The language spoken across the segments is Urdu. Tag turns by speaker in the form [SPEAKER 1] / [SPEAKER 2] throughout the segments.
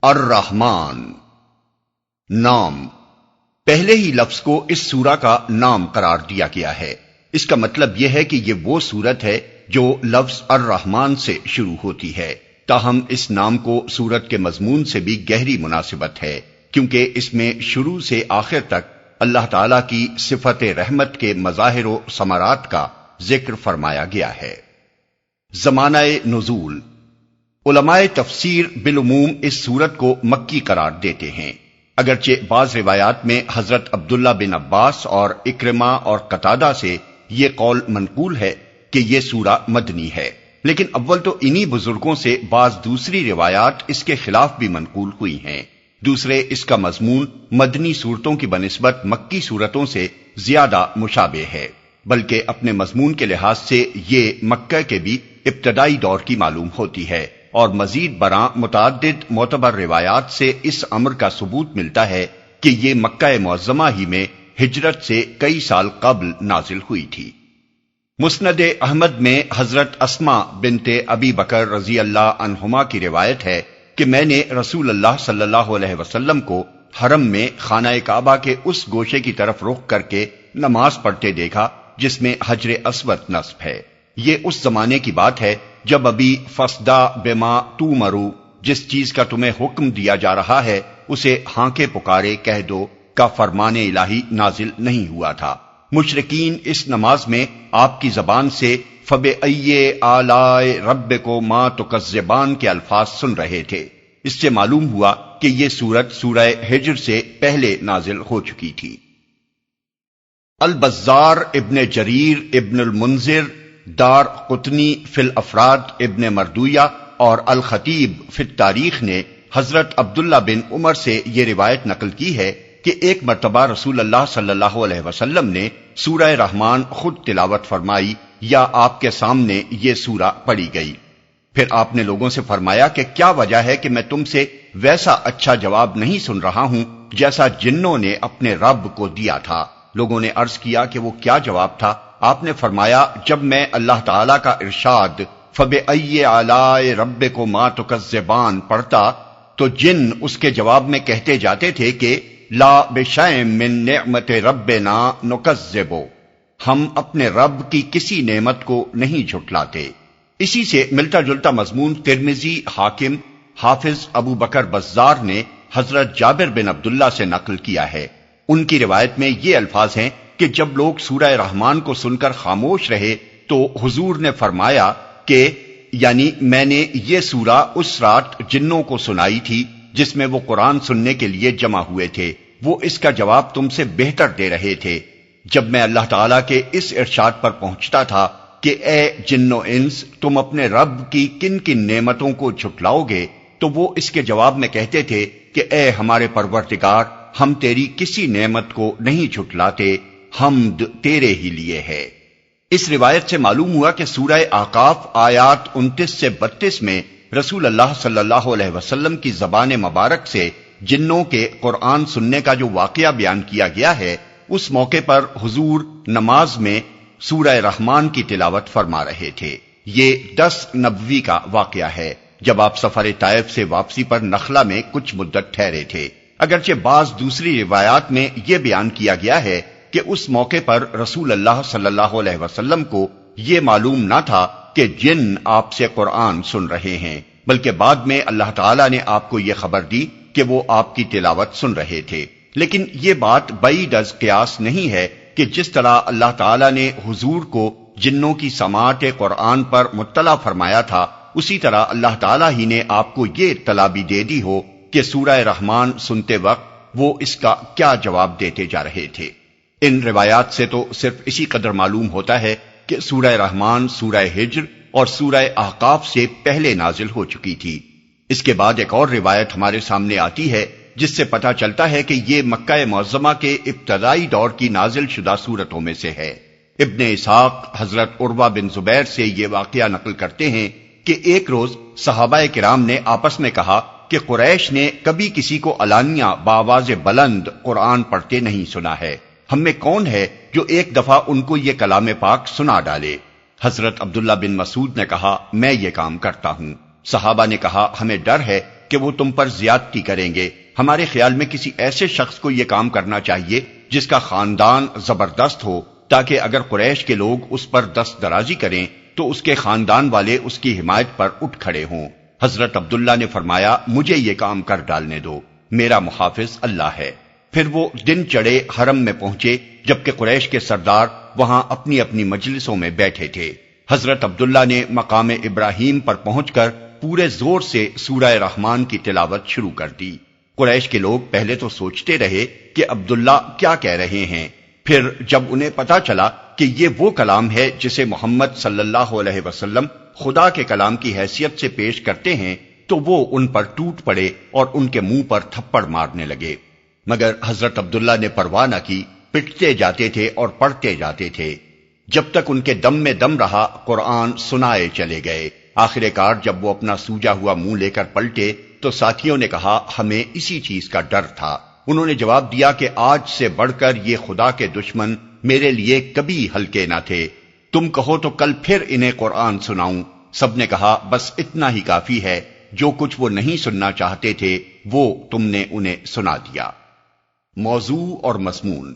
[SPEAKER 1] الرحمن نام پہلے ہی لفظ کو اس سورہ کا نام قرار دیا گیا ہے۔ اس کا مطلب یہ ہے کہ یہ وہ سورت ہے جو لفظ الرحمن سے شروع ہوتی ہے، تاہم اس نام کو سورت کے مضمون سے بھی گہری مناسبت ہے، کیونکہ اس میں شروع سے آخر تک اللہ تعالی کی صفت رحمت کے مظاہر و ثمرات کا ذکر فرمایا گیا ہے۔ زمانہ نزول، علماء تفسیر بالعموم اس سورت کو مکی قرار دیتے ہیں، اگرچہ بعض روایات میں حضرت عبداللہ بن عباس اور اکرمہ اور قتادہ سے یہ قول منقول ہے کہ یہ سورہ مدنی ہے، لیکن اول تو انہی بزرگوں سے بعض دوسری روایات اس کے خلاف بھی منقول ہوئی ہیں۔ دوسرے، اس کا مضمون مدنی صورتوں کی بنسبت مکی صورتوں سے زیادہ مشابہ ہے، بلکہ اپنے مضمون کے لحاظ سے یہ مکہ کے بھی ابتدائی دور کی معلوم ہوتی ہے، اور مزید برآں متعدد معتبر روایات سے اس امر کا ثبوت ملتا ہے کہ یہ مکہ معظمہ ہی میں ہجرت سے کئی سال قبل نازل ہوئی تھی۔ مسند احمد میں حضرت اسماء بنت ابی بکر رضی اللہ عنہما کی روایت ہے کہ میں نے رسول اللہ صلی اللہ علیہ وسلم کو حرم میں خانہ کعبہ کے اس گوشے کی طرف رخ کر کے نماز پڑھتے دیکھا جس میں حجر اسود نصب ہے۔ یہ اس زمانے کی بات ہے جب ابھی فصدا بما تؤمروا، جس چیز کا تمہیں حکم دیا جا رہا ہے اسے ہانکے پکارے کہہ دو کا فرمان الہی نازل نہیں ہوا تھا۔ مشرکین اس نماز میں آپ کی زبان سے فَبِأَيِّ آلَاءِ رَبِّكُمَا تُكَذِّبَانِ کے الفاظ سن رہے تھے۔ اس سے معلوم ہوا کہ یہ سورت سورہ ہجر سے پہلے نازل ہو چکی تھی۔ البزار ابن جریر ابن المنذر، دار قطنی فی الافراد ابن مردویہ اور الخطیب فی التاریخ نے حضرت عبداللہ بن عمر سے یہ روایت نقل کی ہے کہ ایک مرتبہ رسول اللہ صلی اللہ علیہ وسلم نے سورہ رحمان خود تلاوت فرمائی یا آپ کے سامنے یہ سورہ پڑھی گئی۔ پھر آپ نے لوگوں سے فرمایا کہ کیا وجہ ہے کہ میں تم سے ویسا اچھا جواب نہیں سن رہا ہوں جیسا جنوں نے اپنے رب کو دیا تھا۔ لوگوں نے عرض کیا کہ وہ کیا جواب تھا؟ آپ نے فرمایا، جب میں اللہ تعالیٰ کا ارشاد فَبِأَيِّ آلَاءِ رَبِّكُمَا تُكَذِّبَانِ پڑھتا تو جن اس کے جواب میں کہتے جاتے تھے کہ لا بِشَيْءٍ مِّن نِعْمَتِ رَبِّنَا نُكَذِّبُ، ہم اپنے رب کی کسی نعمت کو نہیں جھٹلاتے۔ اسی سے ملتا جلتا مضمون ترمذی، حاکم، حافظ ابو بکر بزار نے حضرت جابر بن عبداللہ سے نقل کیا ہے۔ ان کی روایت میں یہ الفاظ ہیں کہ جب لوگ سورہ رحمان کو سن کر خاموش رہے تو حضور نے فرمایا کہ یعنی میں نے یہ سورہ اس رات جنوں کو سنائی تھی جس میں وہ قرآن سننے کے لیے جمع ہوئے تھے، وہ اس کا جواب تم سے بہتر دے رہے تھے۔ جب میں اللہ تعالیٰ کے اس ارشاد پر پہنچتا تھا کہ اے جن و انس، تم اپنے رب کی کن کن نعمتوں کو جھٹلاؤ گے، تو وہ اس کے جواب میں کہتے تھے کہ اے ہمارے پروردگار، ہم تیری کسی نعمت کو نہیں جھٹلاتے، حمد تیرے ہی لیے ہے۔ اس روایت سے معلوم ہوا کہ سورہ احقاف آیات 29 سے 32 میں رسول اللہ صلی اللہ علیہ وسلم کی زبان مبارک سے جنوں کے قرآن سننے کا جو واقعہ بیان کیا گیا ہے، اس موقع پر حضور نماز میں سورہ رحمان کی تلاوت فرما رہے تھے۔ یہ 10 نبوی کا واقعہ ہے جب آپ سفر طائف سے واپسی پر نخلا میں کچھ مدت ٹھہرے تھے۔ اگرچہ بعض دوسری روایات میں یہ بیان کیا گیا ہے کہ اس موقع پر رسول اللہ صلی اللہ علیہ وسلم کو یہ معلوم نہ تھا کہ جن آپ سے قرآن سن رہے ہیں، بلکہ بعد میں اللہ تعالیٰ نے آپ کو یہ خبر دی کہ وہ آپ کی تلاوت سن رہے تھے۔ لیکن یہ بات بعید از قیاس نہیں ہے کہ جس طرح اللہ تعالیٰ نے حضور کو جنوں کی سماعت قرآن پر مطلع فرمایا تھا، اسی طرح اللہ تعالیٰ ہی نے آپ کو یہ اطلاع بھی دے دی ہو کہ سورہ رحمان سنتے وقت وہ اس کا کیا جواب دیتے جا رہے تھے۔ ان روایات سے تو صرف اسی قدر معلوم ہوتا ہے کہ سورہ رحمان سورہ ہجر اور سورہ احقاف سے پہلے نازل ہو چکی تھی۔ اس کے بعد ایک اور روایت ہمارے سامنے آتی ہے جس سے پتہ چلتا ہے کہ یہ مکہ معظمہ کے ابتدائی دور کی نازل شدہ سورتوں میں سے ہے۔ ابن اسحاق حضرت عروہ بن زبیر سے یہ واقعہ نقل کرتے ہیں کہ ایک روز صحابہ کرام نے آپس میں کہا کہ قریش نے کبھی کسی کو علانیہ بآواز بلند قرآن پڑھتے نہیں سنا ہے، ہم میں کون ہے جو ایک دفعہ ان کو یہ کلام پاک سنا ڈالے؟ حضرت عبداللہ بن مسعود نے کہا میں یہ کام کرتا ہوں۔ صحابہ نے کہا ہمیں ڈر ہے کہ وہ تم پر زیادتی کریں گے، ہمارے خیال میں کسی ایسے شخص کو یہ کام کرنا چاہیے جس کا خاندان زبردست ہو، تاکہ اگر قریش کے لوگ اس پر دست درازی کریں تو اس کے خاندان والے اس کی حمایت پر اٹھ کھڑے ہوں۔ حضرت عبداللہ نے فرمایا، مجھے یہ کام کر ڈالنے دو، میرا محافظ اللہ ہے۔ پھر وہ دن چڑھے حرم میں پہنچے، جبکہ قریش کے سردار وہاں اپنی اپنی مجلسوں میں بیٹھے تھے۔ حضرت عبداللہ نے مقام ابراہیم پر پہنچ کر پورے زور سے سورہ رحمان کی تلاوت شروع کر دی۔ قریش کے لوگ پہلے تو سوچتے رہے کہ عبداللہ کیا کہہ رہے ہیں، پھر جب انہیں پتا چلا کہ یہ وہ کلام ہے جسے محمد صلی اللہ علیہ وسلم خدا کے کلام کی حیثیت سے پیش کرتے ہیں، تو وہ ان پر ٹوٹ پڑے اور ان کے منہ پر تھپڑ مارنے لگے، مگر حضرت عبداللہ نے پرواہ نہ کی، پٹتے جاتے تھے اور پڑھتے جاتے تھے۔ جب تک ان کے دم میں دم رہا قرآن سنائے چلے گئے۔ آخر کار جب وہ اپنا سوجا ہوا منہ لے کر پلٹے تو ساتھیوں نے کہا، ہمیں اسی چیز کا ڈر تھا۔ انہوں نے جواب دیا کہ آج سے بڑھ کر یہ خدا کے دشمن میرے لیے کبھی ہلکے نہ تھے، تم کہو تو کل پھر انہیں قرآن سناؤں۔ سب نے کہا، بس اتنا ہی کافی ہے، جو کچھ وہ نہیں سننا چاہتے تھے وہ تم نے انہیں سنا دیا۔ موضوع اور مضمون۔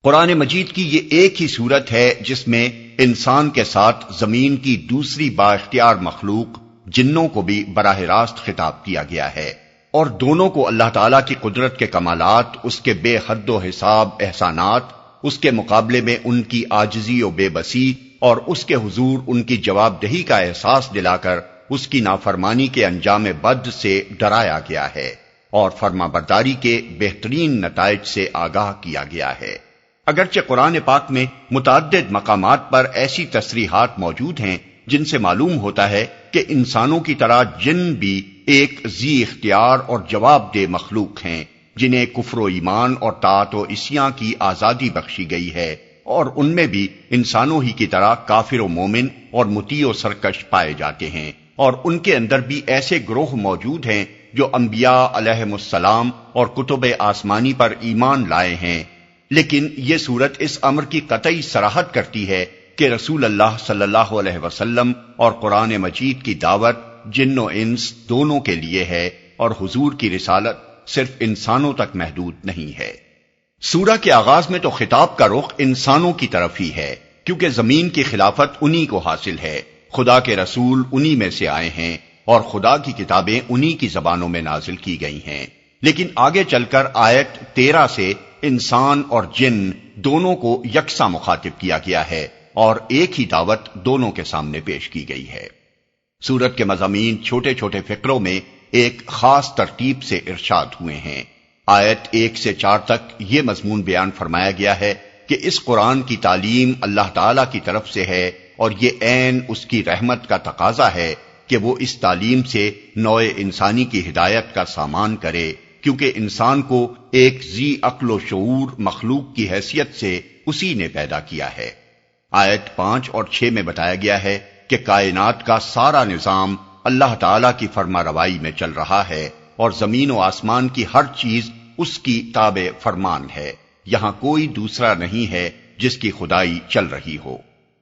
[SPEAKER 1] قرآن مجید کی یہ ایک ہی صورت ہے جس میں انسان کے ساتھ زمین کی دوسری با اختیار مخلوق جنوں کو بھی براہ راست خطاب کیا گیا ہے، اور دونوں کو اللہ تعالیٰ کی قدرت کے کمالات، اس کے بے حد و حساب احسانات، اس کے مقابلے میں ان کی عاجزی و بے بسی اور اس کے حضور ان کی جواب دہی کا احساس دلا کر اس کی نافرمانی کے انجام بد سے ڈرایا گیا ہے اور فرما برداری کے بہترین نتائج سے آگاہ کیا گیا ہے۔ اگرچہ قرآن پاک میں متعدد مقامات پر ایسی تصریحات موجود ہیں جن سے معلوم ہوتا ہے کہ انسانوں کی طرح جن بھی ایک ذی اختیار اور جواب دہ مخلوق ہیں، جنہیں کفر و ایمان اور طاعت و عصیاں کی آزادی بخشی گئی ہے، اور ان میں بھی انسانوں ہی کی طرح کافر و مومن اور مطیع و سرکش پائے جاتے ہیں، اور ان کے اندر بھی ایسے گروہ موجود ہیں جو انبیاء علیہم السلام اور کتب آسمانی پر ایمان لائے ہیں۔ لیکن یہ صورت اس امر کی قطعی صراحت کرتی ہے کہ رسول اللہ صلی اللہ علیہ وسلم اور قرآن مجید کی دعوت جن و انس دونوں کے لیے ہے، اور حضور کی رسالت صرف انسانوں تک محدود نہیں ہے۔ سورہ کے آغاز میں تو خطاب کا رخ انسانوں کی طرف ہی ہے، کیونکہ زمین کی خلافت انہی کو حاصل ہے، خدا کے رسول انہی میں سے آئے ہیں اور خدا کی کتابیں انہی کی زبانوں میں نازل کی گئی ہیں۔ لیکن آگے چل کر آیت 13 سے انسان اور جن دونوں کو یکساں مخاطب کیا گیا ہے اور ایک ہی دعوت دونوں کے سامنے پیش کی گئی ہے۔ سورت کے مضامین چھوٹے چھوٹے فقروں میں ایک خاص ترتیب سے ارشاد ہوئے ہیں۔ آیت 1 سے 4 تک یہ مضمون بیان فرمایا گیا ہے کہ اس قرآن کی تعلیم اللہ تعالی کی طرف سے ہے، اور یہ عین اس کی رحمت کا تقاضا ہے کہ وہ اس تعلیم سے نوع انسانی کی ہدایت کا سامان کرے، کیونکہ انسان کو ایک ذی عقل و شعور مخلوق کی حیثیت سے اسی نے پیدا کیا ہے۔ آیت 5 اور 6 میں بتایا گیا ہے کہ کائنات کا سارا نظام اللہ تعالیٰ کی فرما روائی میں چل رہا ہے، اور زمین و آسمان کی ہر چیز اس کی تابع فرمان ہے، یہاں کوئی دوسرا نہیں ہے جس کی خدائی چل رہی ہو۔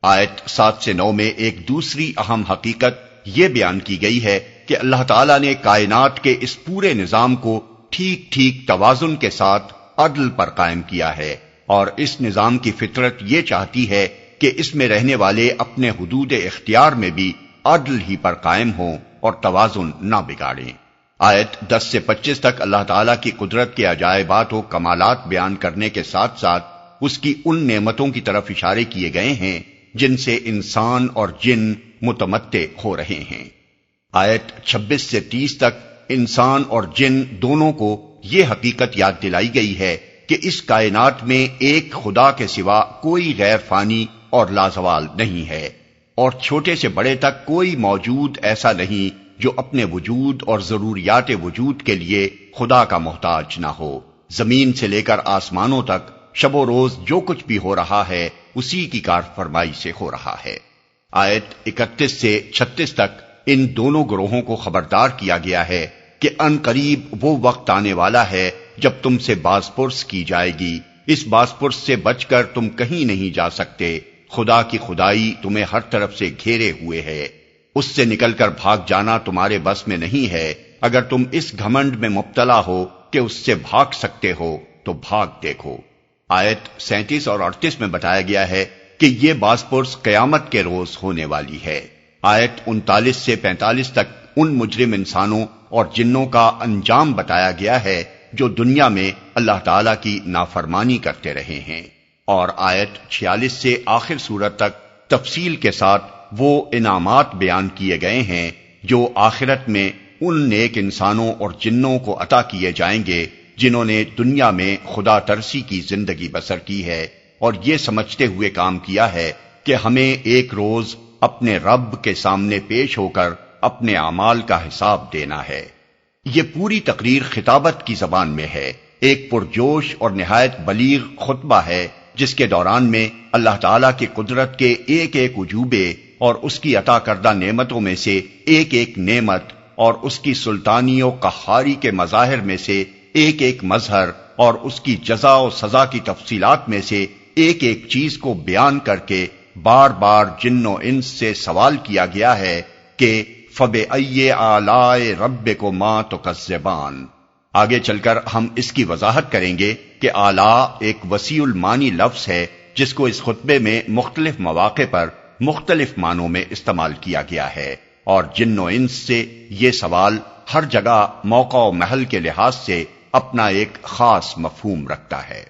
[SPEAKER 1] آیت 7 سے 9 میں ایک دوسری اہم حقیقت یہ بیان کی گئی ہے کہ اللہ تعالیٰ نے کائنات کے اس پورے نظام کو ٹھیک ٹھیک توازن کے ساتھ عدل پر قائم کیا ہے، اور اس نظام کی فطرت یہ چاہتی ہے کہ اس میں رہنے والے اپنے حدود اختیار میں بھی عدل ہی پر قائم ہوں اور توازن نہ بگاڑیں۔ آیت 10 سے 25 تک اللہ تعالیٰ کی قدرت کے عجائبات و کمالات بیان کرنے کے ساتھ ساتھ اس کی ان نعمتوں کی طرف اشارے کیے گئے ہیں جن سے انسان اور جن متمتع ہو رہے ہیں۔ آیت 26 سے 30 تک انسان اور جن دونوں کو یہ حقیقت یاد دلائی گئی ہے کہ اس کائنات میں ایک خدا کے سوا کوئی غیر فانی اور لازوال نہیں ہے، اور چھوٹے سے بڑے تک کوئی موجود ایسا نہیں جو اپنے وجود اور ضروریات وجود کے لیے خدا کا محتاج نہ ہو۔ زمین سے لے کر آسمانوں تک شب و روز جو کچھ بھی ہو رہا ہے اسی کی کار فرمائی سے ہو رہا ہے۔ آیت 31 سے 36 تک ان دونوں گروہوں کو خبردار کیا گیا ہے کہ ان قریب وہ وقت آنے والا ہے جب تم سے باز پرس کی جائے گی، اس باز پرس سے بچ کر تم کہیں نہیں جا سکتے، خدا کی خدائی تمہیں ہر طرف سے گھیرے ہوئے ہے۔ اس سے نکل کر بھاگ جانا تمہارے بس میں نہیں ہے، اگر تم اس گھمنڈ میں مبتلا ہو کہ اس سے بھاگ سکتے ہو تو بھاگ دیکھو۔ آیت 37 اور 38 میں بتایا گیا ہے کہ یہ باز پرس قیامت کے روز ہونے والی ہے۔ آیت 39 سے 45 تک ان مجرم انسانوں اور جنوں کا انجام بتایا گیا ہے جو دنیا میں اللہ تعالیٰ کی نافرمانی کرتے رہے ہیں، اور آیت 46 سے آخر سورت تک تفصیل کے ساتھ وہ انعامات بیان کیے گئے ہیں جو آخرت میں ان نیک انسانوں اور جنوں کو عطا کیے جائیں گے جنہوں نے دنیا میں خدا ترسی کی زندگی بسر کی ہے اور یہ سمجھتے ہوئے کام کیا ہے کہ ہمیں ایک روز اپنے رب کے سامنے پیش ہو کر اپنے اعمال کا حساب دینا ہے۔ یہ پوری تقریر خطابت کی زبان میں ہے، ایک پرجوش اور نہایت بلیغ خطبہ ہے جس کے دوران میں اللہ تعالیٰ کی قدرت کے ایک ایک عجوبے اور اس کی عطا کردہ نعمتوں میں سے ایک ایک نعمت اور اس کی سلطانی و قہاری کے مظاہر میں سے ایک ایک مظہر اور اس کی جزا و سزا کی تفصیلات میں سے ایک ایک چیز کو بیان کر کے بار بار جن و انس سے سوال کیا گیا ہے کہ فَبِأَيِّ آلَاءِ رَبِّكُمَا تُكَذِّبَانِ۔ آگے چل کر ہم اس کی وضاحت کریں گے کہ آلاء ایک وسیع المانی لفظ ہے جس کو اس خطبے میں مختلف مواقع پر مختلف معنوں میں استعمال کیا گیا ہے، اور جن و انس سے یہ سوال ہر جگہ موقع و محل کے لحاظ سے اپنا ایک خاص مفہوم رکھتا ہے۔